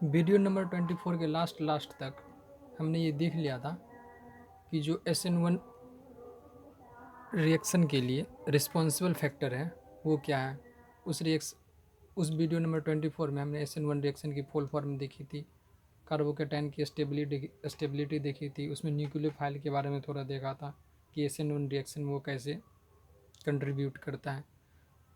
Video number 24 के last तक हमने ये देख लिया था कि जो SN1 रिएक्शन के लिए रिस्पॉन्सिबल फैक्टर है वो क्या है। उस वीडियो नंबर 24 में हमने SN1 रिएक्शन की फुल फॉर्म देखी थी, कार्बोकेटाइन की स्टेबिलिटी देखी थी, उसमें न्यूक्लियोफाइल के बारे में थोड़ा देखा था कि SN1 रिएक्शन वो कैसे कंट्रीब्यूट करता है।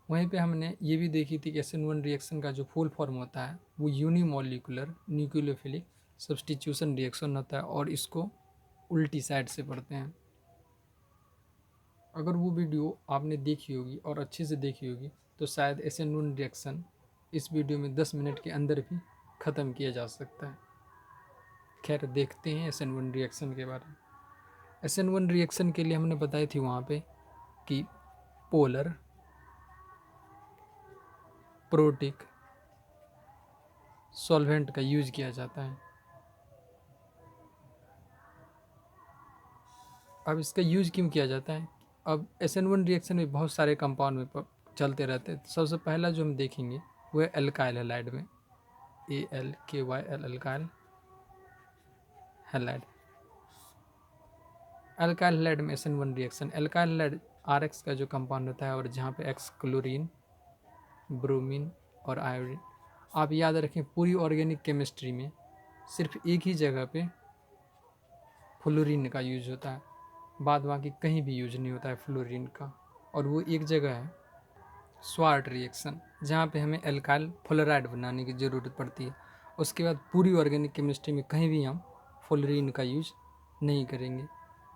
वहीं पे हमने ये भी देखी थी कि SN1 रिएक्शन का जो फुल फॉर्म होता है वो यूनिमोलिकुलर न्यूक्लियोफिलिक सब्स्टिट्यूशन रिएक्शन होता है और इसको उल्टी साइड से पढ़ते हैं। अगर वो वीडियो आपने देखी होगी और अच्छे से देखी होगी तो शायद SN1 रिएक्शन इस वीडियो में 10 मिनट के अंदर भी ख़त्म किया जा सकता है। खैर देखते हैं SN1 रिएक्शन के बारे में। SN1 रिएक्शन के लिए हमने बताई थी वहाँ पे कि पोलर, प्रोटिक सॉल्वेंट का यूज किया जाता है। अब इसका यूज क्यों किया जाता है? अब SN1 रिएक्शन में बहुत सारे कंपाउंड में चलते रहते हैं। सबसे पहला जो हम देखेंगे वो है एल्काइल हैलाइड में, ALKYL alkyl halide. Alkyl halide में SN1 reaction, alkyl halide RX का जो कंपाउंड होता है और जहाँ पे X क्लोरीन, ब्रोमीन और आयोडीन। आप याद रखें पूरी ऑर्गेनिक केमिस्ट्री में सिर्फ एक ही जगह पे फ्लोरीन का यूज होता है, बाद बाकी कहीं भी यूज नहीं होता है फ्लोरीन का, और वो एक जगह है स्वार्ट रिएक्शन जहाँ पे हमें एल्काइल फ्लोराइड बनाने की ज़रूरत पड़ती है। उसके बाद पूरी ऑर्गेनिक केमिस्ट्री में कहीं भी हम फ्लोरीन का यूज नहीं करेंगे।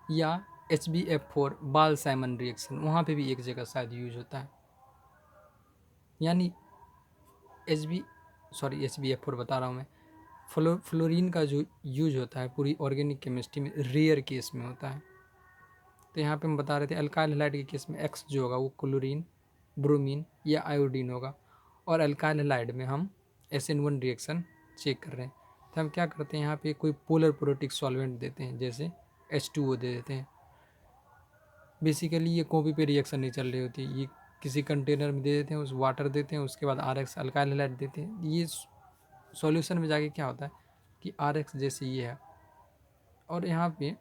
या HbF4 बाल साइमन रिएक्शन, वहाँ पे भी एक जगह शायद यूज होता है। यानी HbF4 बता रहा हूँ मैं, फ्लोरीन का जो यूज होता है पूरी ऑर्गेनिक केमिस्ट्री में रेयर केस में होता है। तो यहाँ पे हम बता रहे थे अल्काइल हैलाइड के केस में X जो होगा वो क्लोरीन, ब्रोमीन या आयोडीन होगा, और अल्काइल हैलाइड में हम SN1 रिएक्शन चेक कर रहे हैं। तो हम क्या करते हैं, यहाँ पे कोई पोलर प्रोटिक सॉल्वेंट देते हैं, जैसे H2O दे देते हैं। बेसिकली ये कॉपी पे रिएक्शन नहीं चल रही होती, ये किसी कंटेनर में दे देते हैं, उस वाटर देते हैं, उसके बाद RX अल्काइल हैलाइड देते हैं। ये सॉल्यूशन में जाके क्या होता है कि RX जैसे ये है, और यहाँ पे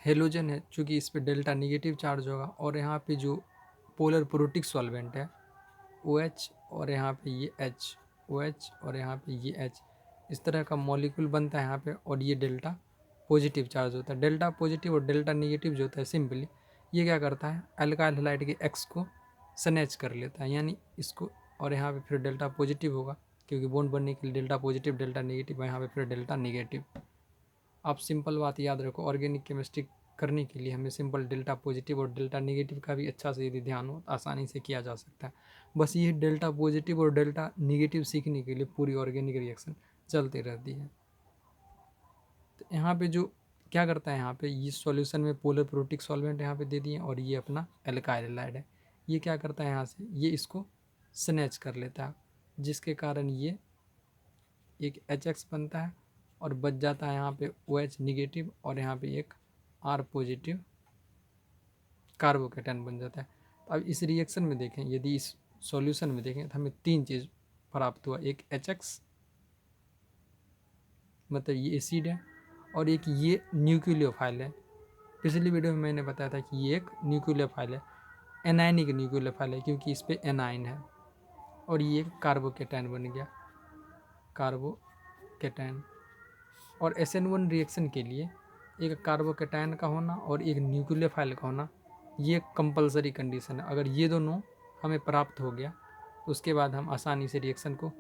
हेलोजन है चूँकि इस पर डेल्टा निगेटिव चार्ज होगा, और यहाँ पे जो पोलर प्रोटिक सॉल्वेंट है OH और यहाँ पे ये H, OH और यहाँ पे ये H, इस तरह का मॉलिक्यूल बनता है यहाँ पे, और ये डेल्टा पॉजिटिव चार्ज होता है। डेल्टा पॉजिटिव और डेल्टा निगेटिव जो होता है सिंपली ये क्या करता है अल्काइल हैलाइड के X को स्नैच कर लेता है, यानी इसको, और यहाँ पे फिर डेल्टा पॉजिटिव होगा क्योंकि बॉन्ड बनने के लिए डेल्टा पॉजिटिव डेल्टा निगेटिव, यहाँ पे फिर डेल्टा निगेटिव। आप सिंपल बात याद रखो, ऑर्गेनिक केमिस्ट्री करने के लिए हमें सिंपल डेल्टा पॉजिटिव और डेल्टा नेगेटिव का भी अच्छा से यदि ध्यान हो आसानी से किया जा सकता है। बस ये डेल्टा पॉजिटिव और डेल्टा नेगेटिव सीखने के लिए पूरी ऑर्गेनिक रिएक्शन चलती रहती है। तो यहाँ पे जो क्या करता है, यहाँ पे ये सॉल्यूशन में पोलर प्रोटिक सॉल्वेंट यहाँ पे दे दिए, और ये अपना एल्काइल हैलाइड है। ये क्या करता है यहाँ से ये इसको स्नैच कर लेता है, जिसके कारण ये एक HX बनता है और बच जाता है यहाँ पे OH निगेटिव, और यहाँ पे एक R पॉजिटिव कार्बोकेटाइन बन जाता है। तो अब इस रिएक्शन में देखें, यदि इस सॉल्यूशन में देखें तो हमें तीन चीज़ प्राप्त हुआ, एक HX मतलब ये एसिड है, और एक ये न्यूक्लियोफाइल है। पिछली वीडियो में मैंने बताया था कि ये एक न्यूक्लियोफाइल है, एनायनिक न्यूक्लियोफाइल है क्योंकि इस पर एनाइन है, और ये एक कार्बोकेटाइन बन गया, कार्बोकेटाइन। और SN1 रिएक्शन के लिए एक कार्बोकेटाइन का होना और एक न्यूक्लियोफाइल का होना ये कंपलसरी कंडीशन है। अगर ये दोनों हमें प्राप्त हो गया तो उसके बाद हम आसानी से रिएक्शन को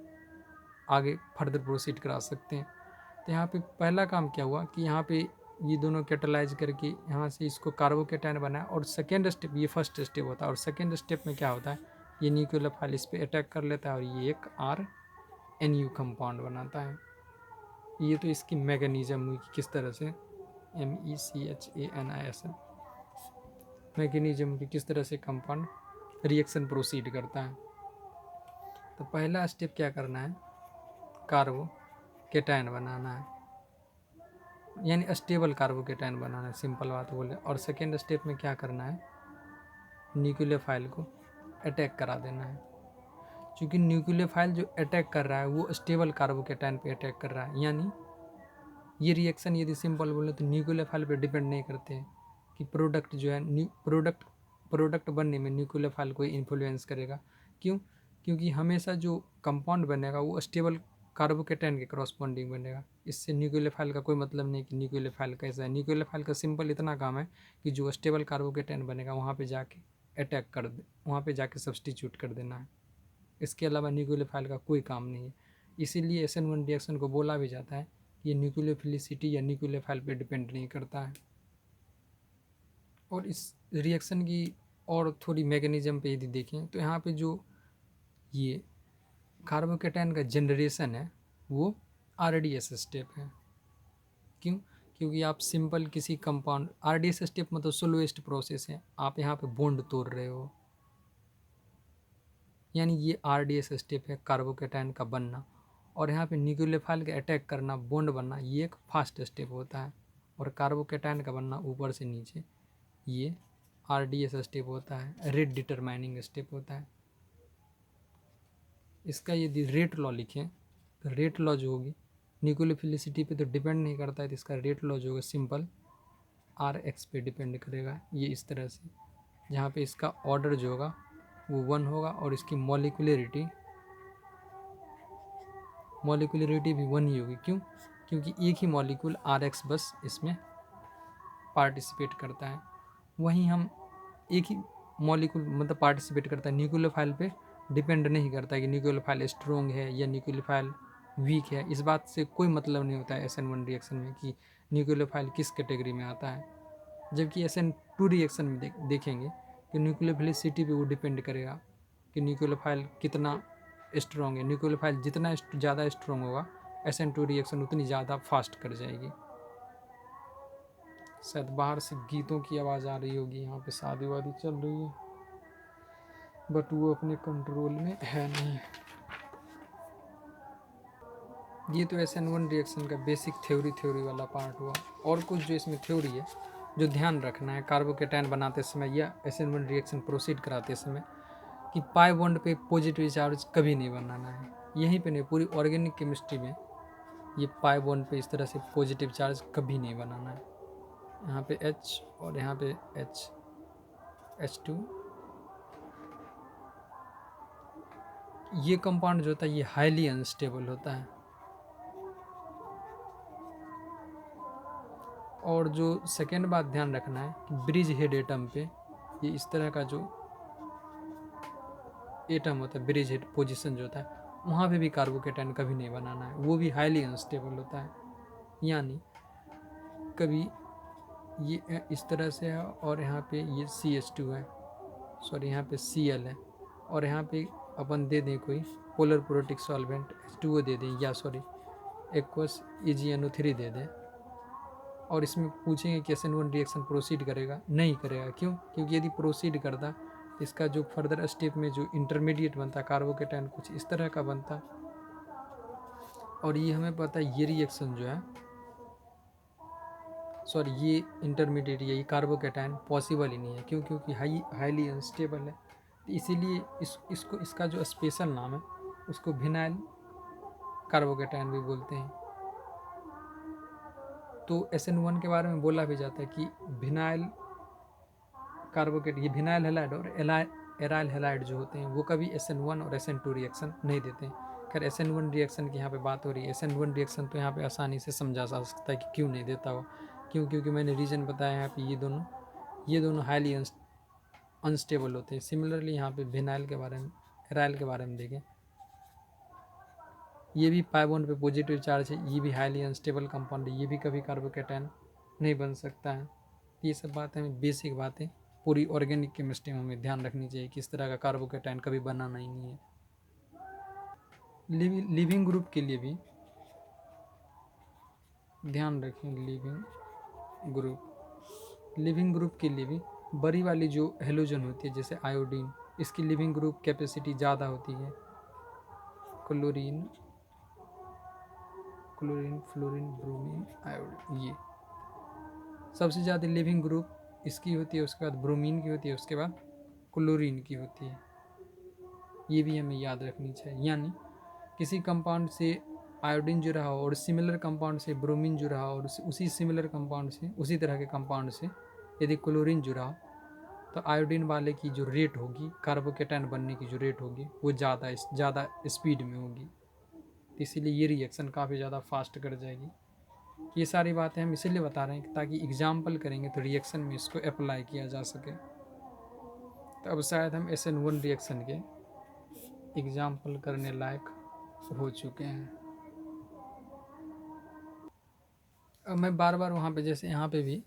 आगे फर्दर प्रोसीड करा सकते हैं। तो यहाँ पे पहला काम क्या हुआ कि यहाँ पे ये दोनों कैटलाइज करके यहाँ से इसको कार्बोकेटाइन बनाया, और सेकेंड स्टेप, ये फर्स्ट स्टेप होता है, और सेकेंड स्टेप में क्या होता है ये न्यूक्लियोफाइल इस पर अटैक कर लेता है और ये एक RNU कंपाउंड बनाता है। ये तो इसकी मैकेनिज्म हुई कि किस तरह से MECHANIS मैकेनिज्म की किस तरह से कंपाउंड रिएक्शन प्रोसीड करता है। तो पहला स्टेप क्या करना है, कार्बोकेटाइन बनाना है, यानी स्टेबल कार्बोकेटाइन बनाना है, सिंपल बात बोले। और सेकेंड स्टेप में क्या करना है, न्यूक्लियोफाइल को अटैक करा देना है। क्योंकि न्यूक्लियोफाइल जो अटैक कर रहा है वो स्टेबल कार्बोकेटायन पे अटैक कर रहा है, यानी ये रिएक्शन यदि सिंपल बोले तो न्यूक्लियोफाइल पे डिपेंड नहीं करते हैं कि प्रोडक्ट जो है प्रोडक्ट बनने में न्यूक्लियोफाइल कोई इन्फ्लुएंस करेगा। क्यों? क्योंकि हमेशा जो कंपाउंड बनेगा वो स्टेबल कार्बोकेटायन के करस्पॉन्डिंग बनेगा। इससे न्यूक्लियोफाइल का कोई मतलब नहीं कि न्यूक्लियोफाइल कैसा है। न्यूक्लियोफाइल का सिंपल इतना काम है कि जो स्टेबल कार्बोकेटायन बनेगा वहाँ पे जाके अटैक कर दे, वहाँ पे जाके सब्सटीट्यूट कर देना है। इसके अलावा न्यूक्लियोफाइल का कोई काम नहीं है। इसीलिए SN1 रिएक्शन को बोला भी जाता है कि ये न्यूक्लियोफिलिसिटी या न्यूक्लियोफाइल पे डिपेंड नहीं करता है। और इस रिएक्शन की और थोड़ी मैकेनिज्म पे यदि देखें तो यहाँ पे जो ये कार्बोकेटायन का जनरेशन है वो RDS स्टेप है। क्यों? क्योंकि आप सिंपल किसी कंपाउंड, RDS स्टेप मतलब स्लोएस्ट प्रोसेस है, आप यहाँ पे बॉन्ड तोड़ रहे हो, यानी ये RDS स्टेप है कार्बोकेटायन का बनना। और यहाँ पे न्यूक्लियोफाइल के अटैक करना, बॉन्ड बनना, ये एक फास्ट स्टेप होता है। और कार्बोकेटायन का बनना ऊपर से नीचे, ये RDS स्टेप होता है, रेट डिटरमाइनिंग स्टेप होता है। इसका यदि रेट लॉ लिखें तो रेट लॉ जो होगी न्यूक्लियोफिलिसिटी पे तो डिपेंड नहीं करता है, तो इसका रेट लॉ जो होगा सिंपल RX पे डिपेंड करेगा। ये इस तरह से, जहाँ पे इसका ऑर्डर जो होगा वो 1 होगा और इसकी मॉलिक्यूलरिटी भी 1 ही होगी। क्यों? क्योंकि एक ही मॉलिक्यूल RX बस इसमें पार्टिसिपेट करता है। वहीं हम एक ही मॉलिक्यूल मतलब पार्टिसिपेट करता है, न्यूक्लियोफाइल पे डिपेंड नहीं करता है कि न्यूक्लियोफाइल स्ट्रॉन्ग है या न्यूक्लियोफाइल वीक है। इस बात से कोई मतलब नहीं होता है SN1 रिएक्शन में कि न्यूक्लियोफाइल किस कैटेगरी में आता है। जबकि SN2 रिएक्शन में देखेंगे कि न्यूक्लियोफिलिसिटी पे वो डिपेंड करेगा कि न्यूक्लियोफाइल कितना स्ट्रॉन्ग है। न्यूक्लियोफाइल जितना ज़्यादा स्ट्रॉन्ग होगा SN2 रिएक्शन उतनी ज़्यादा फास्ट कर जाएगी। शायद बाहर से गीतों की आवाज़ आ रही होगी, यहाँ पे शादी वादी चल रही है, बट वो अपने कंट्रोल में है नहीं। ये तो SN1 रिएक्शन का बेसिक थ्योरी वाला पार्ट हुआ। और कुछ जो इसमें थ्योरी है जो ध्यान रखना है कार्बोकेटायन बनाते समय या SN1 रिएक्शन प्रोसीड कराते समय, कि पाई बॉन्ड पे पॉजिटिव चार्ज कभी नहीं बनाना है। यहीं पे नहीं, पूरी ऑर्गेनिक केमिस्ट्री में ये पाई बॉन्ड पे इस तरह से पॉजिटिव चार्ज कभी नहीं बनाना है। यहाँ पे H और यहाँ पे H2, ये कंपाउंड जो होता है ये हाईली अनस्टेबल होता है। और जो सेकेंड बात ध्यान रखना है कि ब्रिज हेड एटम पे ये इस तरह का जो एटम होता है, ब्रिज हेड पोजीशन जो होता है, वहाँ पे भी कार्बोकेटायन कभी नहीं बनाना है, वो भी हाईली अनस्टेबल होता है। यानी कभी ये इस तरह से है और यहाँ पे ये CH2 है, सॉरी यहाँ पे Cl है, और यहाँ पे अपन दे दें कोई पोलर प्रोटिक सॉल्वेंट H2O दे दें, या सॉरी एक्वस EgNO3 दे दें, और इसमें पूछेंगे कि SN1 रिएक्शन प्रोसीड करेगा? नहीं करेगा। क्यों? क्योंकि यदि प्रोसीड करता इसका जो फर्दर स्टेप में जो इंटरमीडिएट बनता कार्बोकेटायन कुछ इस तरह का बनता। और ये हमें पता है ये रिएक्शन जो है, सॉरी ये इंटरमीडिएट ये कार्बोकेटायन पॉसिबल ही नहीं है। क्यों? क्योंकि हाईली अनस्टेबल है। तो इसीलिए इसका जो स्पेशल नाम है उसको विनाइल कार्बोकेटायन भी बोलते हैं। तो SN1 के बारे में बोला भी जाता है कि विनाइल कार्बोकेट, ये विनाइल हैलाइड और एराइल हैलाइड जो होते हैं वो कभी SN1 और SN2 रिएक्शन नहीं देते हैं। खैर SN1 रिएक्शन की यहाँ पे बात हो रही है। SN1 रिएक्शन तो यहाँ पे आसानी से समझा जा सकता है कि क्यों नहीं देता हो। क्यों? क्योंकि मैंने रीज़न बताया यहाँ पे ये दोनों हाईली अनस्टेबल होते हैं। सिमिलरली यहाँ पे विनाइल के बारे में, एराइल के बारे में देखें, ये भी पाई बॉन्ड पे पॉजिटिव चार्ज है, ये भी हाईली अनस्टेबल कंपाउंड है, ये भी कभी कार्बोकेटायन नहीं बन सकता है। ये सब बातें हमें बेसिक बातें पूरी ऑर्गेनिक केमिस्ट्री में हमें ध्यान रखनी चाहिए कि इस तरह का कार्बोकेटायन कभी बनाना ही नहीं है। लिविंग ग्रुप के लिए भी ध्यान रखें, लिविंग ग्रुप के लिए भी बड़ी वाली जो हेलोजन होती है जैसे आयोडीन, इसकी लिविंग ग्रुप कैपेसिटी ज़्यादा होती है। क्लोरीन, फ्लोरीन, ब्रोमीन, आयोडीन, ये सबसे ज़्यादा लिविंग ग्रुप इसकी होती है। उसके बाद ब्रोमीन की होती है, उसके बाद क्लोरीन की होती है। ये भी हमें याद रखनी चाहिए। यानी किसी कंपाउंड से आयोडीन जुड़ा हो और सिमिलर कंपाउंड से ब्रोमीन जुड़ा हो और उसी सिमिलर कंपाउंड से, उसी तरह के कंपाउंड से यदि क्लोरीन जुड़ा हो, तो आयोडीन वाले की जो रेट होगी, कार्बोकेटायन बनने की जो रेट होगी, वो ज़्यादा स्पीड में होगी। तो इसीलिए ये रिएक्शन काफ़ी ज़्यादा फास्ट कर जाएगी। ये सारी बातें हम इसीलिए बता रहे हैं ताकि एग्जाम्पल करेंगे तो रिएक्शन में इसको अप्लाई किया जा सके। तो अब शायद हम SN1 रिएक्शन के एग्जाम्पल करने लायक हो चुके हैं। अब मैं बार बार वहाँ पे, जैसे यहाँ पे भी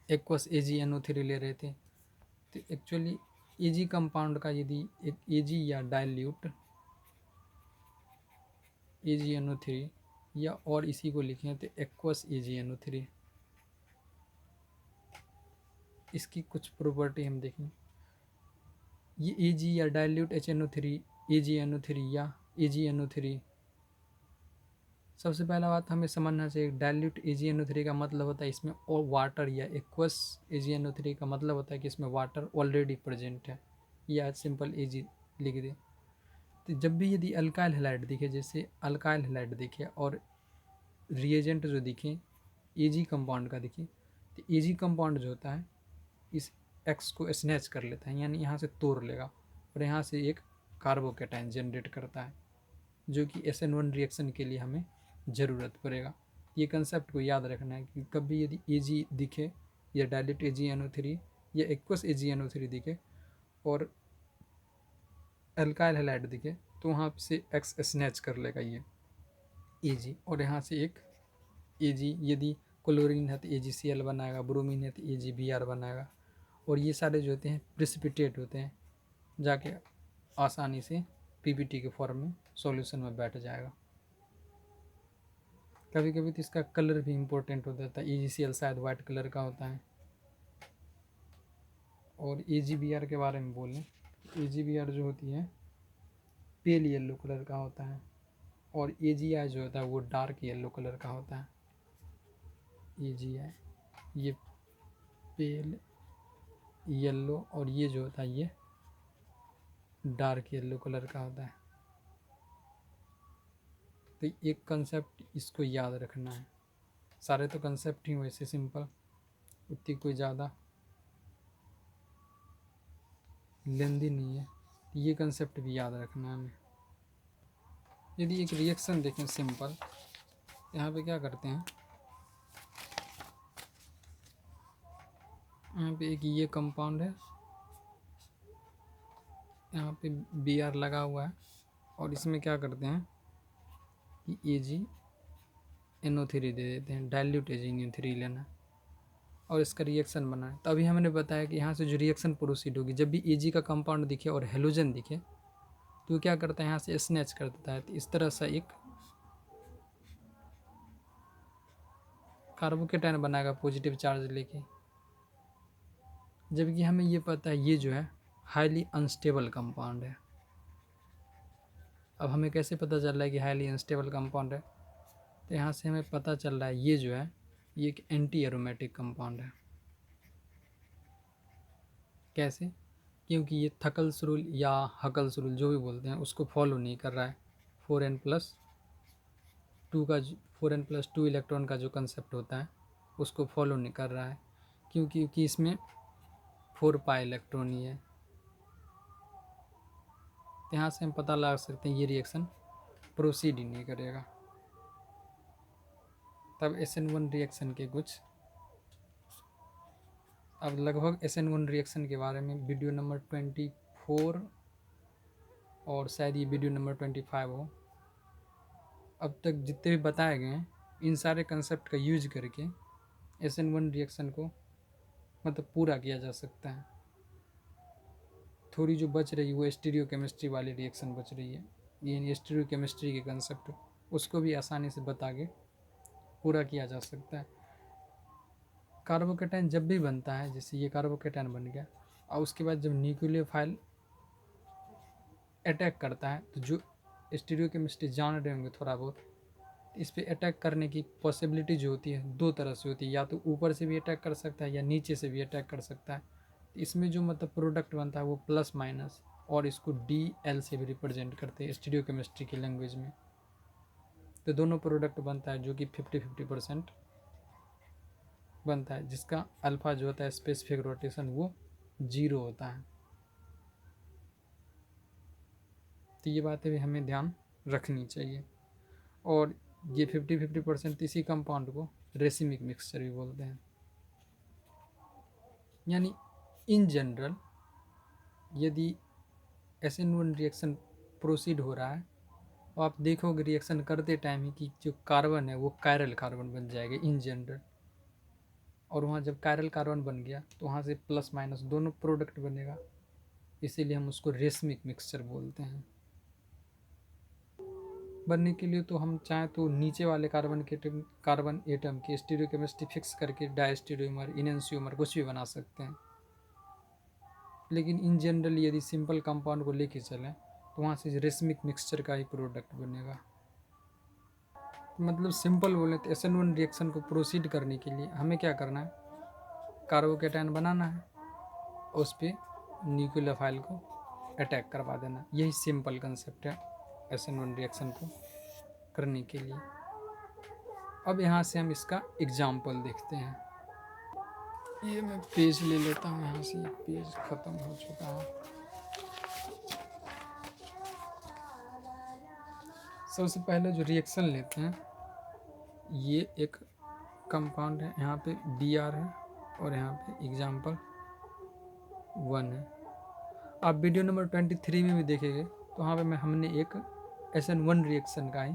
एक्वस AgNO3 ले रहे थे, तो एक्चुअली Ag कंपाउंड का यदि एक Ag या डाइल्यूट AgNO3 या और इसी को लिखें तो एक्वस AgNO3, इसकी कुछ प्रॉपर्टी हम देखें। ये Ag या डाइल्यूट HNO3 AgNO3 या AgNO3, सबसे पहला बात हमें समझना चाहिए, डाइल्यूट AgNO3 का मतलब होता है इसमें और वाटर, या एक्वस AgNO3 का मतलब होता है कि इसमें वाटर ऑलरेडी प्रेजेंट है, या सिंपल Ag लिख दें। तो जब भी यदि अल्काइल हैलाइड दिखे, जैसे अल्काइल हैलाइड दिखे और रिएजेंट जो दिखे Ag कंपाउंड का दिखे, तो Ag कंपाउंड जो होता है इस X को स्नैच कर लेता है, यानी यहाँ से तोड़ लेगा और यहाँ से एक कार्बोकेटायन जनरेट करता है, जो कि SN1 रिएक्शन के लिए हमें ज़रूरत पड़ेगा। ये कंसेप्ट को याद रखना है कि कभी यदि Ag दिखे या डाइल्यूट AgNO3 या एक्वस AgNO3 दिखे और अल्काइल हैलाइड दिखे, तो वहाँ से X स्नैच कर लेगा ये Ag, और यहाँ से एक Ag, यदि क्लोरीन है तो AgCl बनाएगा, ब्रोमीन है तो AgBr बनाएगा, और ये सारे जो होते हैं प्रेसिपिटेट होते हैं, जाके आसानी से PPT के फॉर्म में सॉल्यूशन में बैठ जाएगा। कभी कभी तो इसका कलर भी इम्पोर्टेंट हो जाता है, AgCl शायद वाइट कलर का होता है। और AgBr के बारे में बोलें, AgBr जो होती है पेल येलो कलर का होता है, और AgI जो होता है वो डार्क येलो कलर का होता है। AgI ये पेल येलो, और ये जो होता है ये डार्क येलो कलर का होता है। तो एक कंसेप्ट इसको याद रखना है। सारे तो कंसेप्ट ही वैसे सिंपल, उतनी कोई ज़्यादा लेंदी नहीं है, ये कंसेप्ट भी याद रखना है हमें। यदि एक रिएक्शन देखें सिंपल, यहाँ पे क्या करते हैं, यहाँ पे एक ये कंपाउंड है, यहाँ पे Br लगा हुआ है, और इसमें क्या करते हैं कि AgNO3 दे देते हैं, डाइल्यूट AgNO3 लेना है और इसका रिएक्शन बना है। तो अभी हमने बताया कि यहाँ से जो रिएक्शन प्रोसीड होगी, जब भी Ag का कंपाउंड दिखे और हेलोजन दिखे तो क्या करता है, यहाँ से स्नैच कर देता है। तो इस तरह से एक कार्बोकेटायन बनाएगा पॉजिटिव चार्ज लेके, जबकि हमें ये पता है ये जो है हाईली अनस्टेबल कंपाउंड है। अब हमें कैसे पता चल रहा है कि हाईली अनस्टेबल कंपाउंड है, तो यहाँ से हमें पता चल रहा है ये जो है ये एक एंटी एरोमेटिक कंपाउंड है। कैसे? क्योंकि ये थकल्स रूल या हकल्स रूल जो भी बोलते हैं उसको फॉलो नहीं कर रहा है। 4n+2 इलेक्ट्रॉन का जो कंसेप्ट होता है उसको फॉलो नहीं कर रहा है, क्योंकि इसमें 4 पाई इलेक्ट्रॉन ही है। यहाँ से हम पता लगा सकते हैं ये रिएक्शन प्रोसीड ही नहीं करेगा। तब SN1 रिएक्शन के कुछ, अब लगभग SN1 रिएक्शन के बारे में वीडियो नंबर 24 और शायद ये वीडियो नंबर 25 हो, अब तक जितने भी बताए गए हैं इन सारे कंसेप्ट का यूज करके SN1 रिएक्शन को मतलब पूरा किया जा सकता है। थोड़ी जो बच रही है वो स्टीरियो केमिस्ट्री वाली रिएक्शन बच रही है, ये स्टीरियो केमिस्ट्री के कंसेप्ट उसको भी आसानी से बता के पूरा किया जा सकता है। कार्बोकेटायन जब भी बनता है, जैसे ये कार्बोकेटायन बन गया और उसके बाद जब न्यूक्लियोफाइल अटैक करता है, तो जो स्टीरियो केमिस्ट्री जान रहे होंगे थोड़ा बहुत, इस पर अटैक करने की पॉसिबिलिटी जो होती है दो तरह से होती है, या तो ऊपर से भी अटैक कर सकता है या नीचे से भी अटैक कर सकता है। इसमें जो मतलब प्रोडक्ट बनता है वो प्लस माइनस और इसको DL से भी रिप्रेजेंट करते हैं स्टीरियोकेमिस्ट्री की लैंग्वेज में। तो दोनों प्रोडक्ट बनता है जो कि 50-50% बनता है, जिसका अल्फा जो होता है स्पेसिफिक रोटेशन वो 0 होता है। तो ये बातें भी हमें ध्यान रखनी चाहिए। और ये 50-50% इसी कंपाउंड को रेसिमिक मिक्सचर भी बोलते हैं। यानी इन जनरल यदि SN1 रिएक्शन प्रोसीड हो रहा है तो आप देखोगे रिएक्शन करते टाइम ही कि जो कार्बन है वो कायरल कार्बन बन जाएगा इन जनरल। और वहाँ जब कायरल कार्बन बन गया तो वहाँ से प्लस माइनस दोनों प्रोडक्ट बनेगा, इसीलिए हम उसको रेसमिक मिक्सचर बोलते हैं। बनने के लिए तो हम चाहें तो नीचे वाले कार्बन एटम की स्टीरियोकेमिस्ट्री फिक्स करके डायस्टीरियोमर, इनेंशियोमर कुछ भी बना सकते हैं। लेकिन इन जनरल यदि सिंपल कंपाउंड को लेके चलें तो वहाँ से रेसमिक मिक्सचर का ही प्रोडक्ट बनेगा। मतलब सिंपल बोले तो SN1 रिएक्शन को प्रोसीड करने के लिए हमें क्या करना है, कार्बोकेटायन बनाना है, उस पर न्यूक्लियोफाइल को अटैक करवा देना। यही सिंपल कंसेप्ट है SN1 रिएक्शन को करने के लिए। अब यहाँ से हम इसका एग्जाम्पल देखते हैं। ये मैं पेज ले लेता हूँ, यहाँ से पेज ख़त्म हो चुका है। सबसे पहले जो रिएक्शन लेते हैं, ये एक कंपाउंड है, यहाँ पे Br है और यहाँ पे एग्जाम्पल 1 है। आप वीडियो नंबर 23 में भी देखेंगे तो वहाँ पे हमने एक SN1 रिएक्शन का ही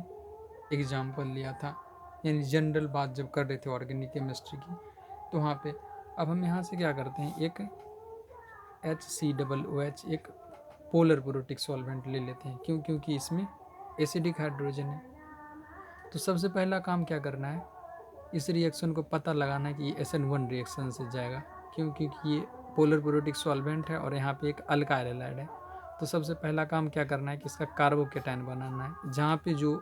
एग्जाम्पल लिया था, यानी जनरल बात जब कर रहे थे ऑर्गेनिक केमिस्ट्री की। तो वहाँ पे अब हम यहाँ से क्या करते हैं, एक HCOOH एक पोलर प्रोटिक सॉल्वेंट ले लेते हैं। क्यों? क्योंकि इसमें एसिडिक हाइड्रोजन है। तो सबसे पहला काम क्या करना है, इस रिएक्शन को पता लगाना है कि ये SN1 रिएक्शन से जाएगा। क्यों? क्योंकि ये पोलर प्रोटिक सॉल्वेंट है और यहाँ पे एक अल्काइल हैलाइड है। तो सबसे पहला काम क्या करना है कि इसका कार्बोकेटायन बनाना है। जहाँ पे जो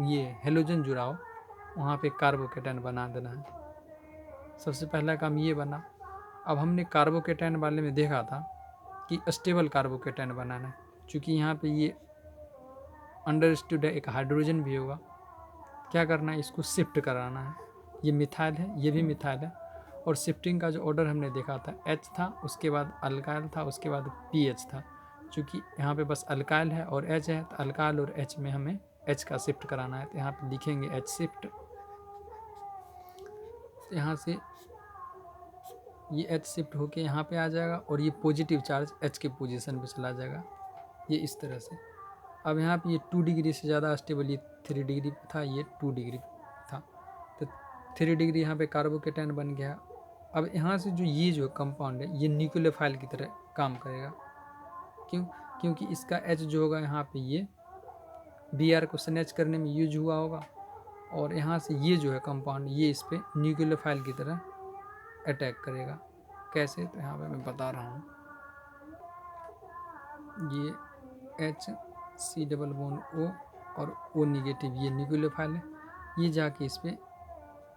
ये हेलोजन जुड़ा हो वहाँ पे कार्बोकेटायन बना देना है। सबसे पहला काम ये बना। अब हमने कार्बोकेटायन वाले में देखा था कि स्टेबल कार्बोकेटायन बनाना है, क्योंकि यहाँ पे ये अंडरस्टूड है एक हाइड्रोजन भी होगा। क्या करना है, इसको शिफ्ट कराना है। ये मिथाइल है, ये भी मिथाइल है। और शिफ्टिंग का जो ऑर्डर हमने देखा था, H था, उसके बाद अल्काइल था, उसके बाद PH था। चूँकि यहाँ पे बस अल्काइल है और H है तो अल्काइल और H में हमें H का शिफ्ट कराना है। तो यहाँ पे लिखेंगे H शिफ्ट। यहाँ से ये H शिफ्ट होके यहाँ पे आ जाएगा और ये पॉजिटिव चार्ज H के पोजीशन पे चला जाएगा, ये इस तरह से। अब यहाँ पे ये 2 डिग्री से ज़्यादा स्टेबल, ये 3 डिग्री था, ये 2 डिग्री था। तो 3 डिग्री यहाँ पे कार्बोकेटायन बन गया। अब यहाँ से जो ये जो कंपाउंड है ये न्यूक्लियोफाइल की तरह काम करेगा। क्यों? क्योंकि इसका H जो होगा यहाँ पे ये Br को स्नैच करने में यूज हुआ होगा और यहाँ से ये जो है कंपाउंड ये इस पर न्यूक्लियोफाइल की तरह अटैक करेगा। कैसे? तो यहाँ पे मैं बता रहा हूँ। ये HC⋯O और O निगेटिव ये न्यूक्लियोफाइल है, ये जाके इस पर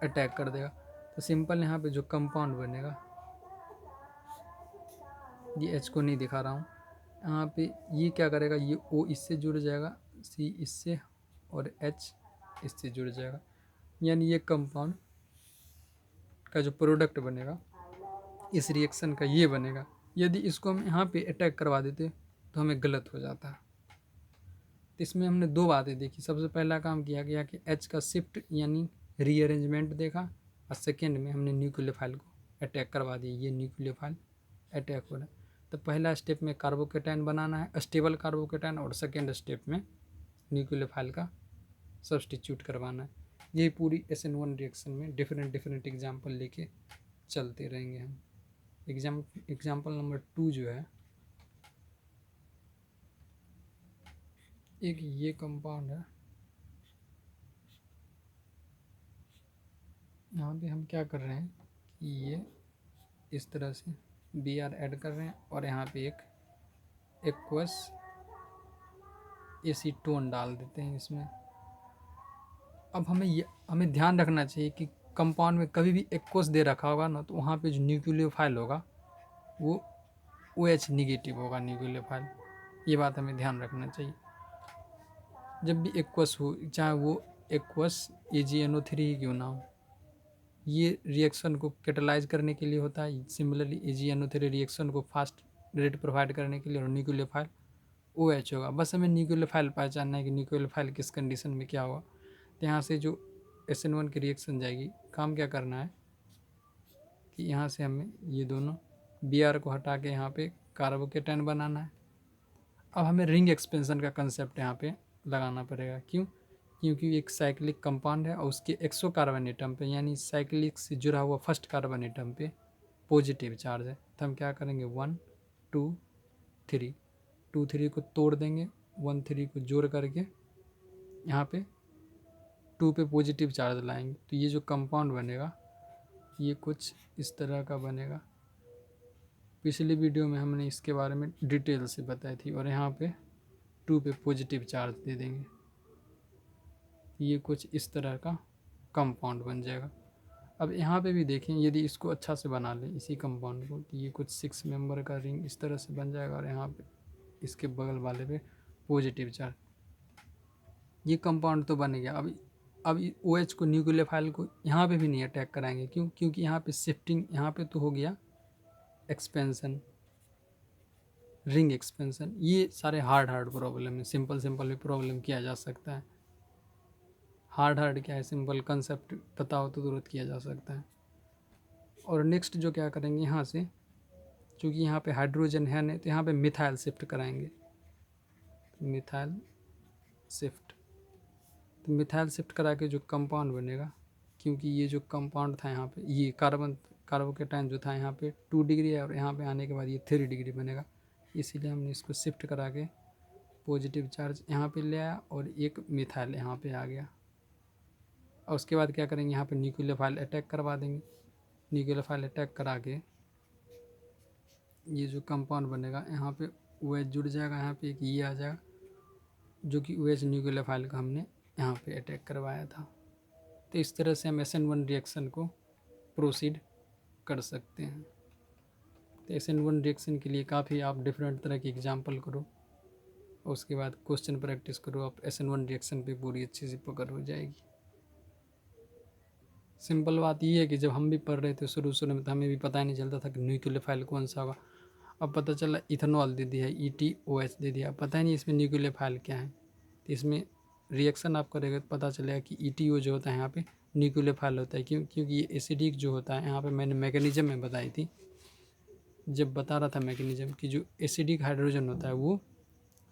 अटैक कर देगा। तो सिंपल यहाँ पे जो कंपाउंड बनेगा, ये H को नहीं दिखा रहा हूँ, यहाँ पे ये क्या करेगा, ये O इससे जुड़ जाएगा, C इससे और H इससे जुड़ जाएगा। यानी ये कंपाउंड का जो प्रोडक्ट बनेगा इस रिएक्शन का ये बनेगा। यदि इसको हम यहाँ पे अटैक करवा देते तो हमें गलत हो जाता है। तो इसमें हमने 2 बातें देखी। सबसे पहला काम किया गया कि H का शिफ्ट यानी रीअरेंजमेंट देखा, और सेकेंड में हमने न्यूक्लियोफाइल को अटैक करवा दिया। ये न्यूक्लियोफाइल अटैक हो रहा है। तो पहला स्टेप में कार्बोकेटायन बनाना है, स्टेबल कार्बोकेटायन, और सेकेंड स्टेप में न्यूक्लियोफाइल का सब्सटीट्यूट करवाना है। यही पूरी SN1 रिएक्शन में डिफरेंट एग्जाम्पल लेके चलते रहेंगे हम। एग्जाम्पल नंबर 2 जो है, एक ये कंपाउंड है। यहाँ पे हम क्या कर रहे हैं कि ये इस तरह से Br ऐड कर रहे हैं और यहाँ पे एक एक्वस एसीटोन डाल देते हैं इसमें। अब हमें ध्यान रखना चाहिए कि कंपाउंड में कभी भी एक्वस दे रखा होगा ना, तो वहाँ पे जो न्यूक्लियोफाइल होगा वो OH निगेटिव होगा न्यूक्लियोफाइल। ये बात हमें ध्यान रखना चाहिए। जब भी एक्वस हो, चाहे वो एक्वस AgNO3 ही क्यों ना हो, ये रिएक्शन को कैटेलाइज करने के लिए होता है। सिमिलरली AgNO3 रिएक्शन को फास्ट रेट प्रोवाइड करने के लिए, और न्यूक्लियोफाइल OH होगा। बस हमें न्यूक्लियोफाइल पहचानना है कि न्यूक्लियोफाइल किस कंडीशन में क्या होगा। तो यहाँ से जो SN1 की रिएक्शन जाएगी, काम क्या करना है कि यहाँ से हमें ये दोनों Br को हटा के यहाँ पे कार्बोकेटाइन बनाना है। अब हमें रिंग एक्सपेंशन का कंसेप्ट यहाँ पे लगाना पड़ेगा। क्यों? क्योंकि एक साइक्लिक कंपाउंड है और उसके एक्सो कार्बन एटम पे, यानी साइक्लिक से जुड़ा हुआ फर्स्ट कार्बन एटम पे पॉजिटिव चार्ज है। तो हम क्या करेंगे, 1 2 3, 2 3 को तोड़ देंगे, 1 3 को जोड़ करके यहाँ पे 2 पे पॉजिटिव चार्ज लाएंगे। तो ये जो कंपाउंड बनेगा ये कुछ इस तरह का बनेगा। पिछली वीडियो में हमने इसके बारे में डिटेल से बताई थी। और यहाँ पे 2 पे पॉजिटिव चार्ज दे देंगे, ये कुछ इस तरह का कंपाउंड बन जाएगा। अब यहाँ पे भी देखें, यदि इसको अच्छा से बना लें इसी कंपाउंड को, तो ये कुछ 6 मेंबर का रिंग इस तरह से बन जाएगा। और यहाँ पे इसके बगल वाले पे पॉजिटिव चार्ज, ये कंपाउंड तो बन गया। अब OH को, न्यूक्लियोफाइल को यहाँ पे भी नहीं अटैक कराएंगे। क्यों? क्योंकि यहाँ पे शिफ्टिंग, यहाँ पे तो हो गया एक्सपेंशन, रिंग एक्सपेंशन। ये सारे हार्ड प्रॉब्लम है। सिंपल भी प्रॉब्लम किया जा सकता है। हार्ड क्या है, सिंपल कंसेप्ट पता हो तो तुरंत किया जा सकता है। और नेक्स्ट जो क्या करेंगे, यहाँ से चूँकि यहाँ पे हाइड्रोजन है नहीं, तो यहाँ पे मिथाइल शिफ्ट कराएंगे। मिथाइल शिफ्ट, तो मिथाइल शिफ्ट करा के जो कंपाउंड बनेगा, क्योंकि ये जो कंपाउंड था यहाँ पे, ये कार्बोकेटाइन जो था यहाँ पे 2 डिग्री है, और यहाँ पे आने के बाद ये 3 डिग्री बनेगा। इसीलिए हमने इसको शिफ्ट करा के पॉजिटिव चार्ज यहाँ पे ले आया, और एक मिथाइल यहाँ पे आ गया। और उसके बाद क्या करेंगे, यहाँ पे न्यूक्लियोफाइल अटैक करवा देंगे। न्यूक्लियोफाइल अटैक करा के ये जो कंपाउंड बनेगा, यहाँ पे OH जुड़ जाएगा, यहाँ पे एक ये आ जाएगा, जो कि OH न्यूक्लियोफाइल का हमने यहाँ पे अटैक करवाया था। तो इस तरह से हम SN1 रिएक्शन को प्रोसीड कर सकते हैं। तो SN1 रिएक्शन के लिए काफ़ी आप डिफरेंट तरह की एग्जांपल करो, और उसके बाद क्वेश्चन प्रैक्टिस करो, आप SN1 रिएक्शन पे पूरी अच्छी से पकड़ हो जाएगी। सिंपल बात ये है कि जब हम भी पढ़ रहे थे शुरू में, तो हमें भी पता ही नहीं चलता था कि न्यूक्लियोफाइल कौन सा होगा। अब पता चला इथेनॉल दे दिया है, ETOH दे दिया, पता ही नहीं इसमें न्यूक्लियोफाइल क्या है। तो इसमें रिएक्शन आप करेंगे तो पता चलेगा कि ETO जो होता है यहाँ पे न्यूक्लियोफाइल होता है। क्योंकि ये एसिडिक जो होता है, यहाँ पे मैंने मैकेनिज्म में बताई थी, जब बता रहा था मैकेनिज्म कि जो एसिडिक हाइड्रोजन होता है वो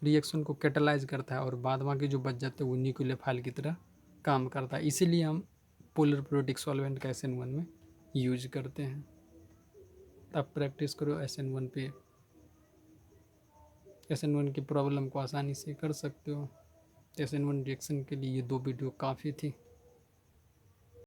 रिएक्शन को कैटेलाइज करता है, और बाद बाकी जो बच जाते हैं वो न्यूक्लियोफाइल की तरह काम करता है। इसीलिए हम पोलर प्रोटिक सॉल्वेंट का SN1 में यूज करते हैं। अब प्रैक्टिस करो SN1 पे, SN1 की प्रॉब्लम को आसानी से कर सकते हो। SN1 रिएक्शन के लिए ये 2 वीडियो काफ़ी थी।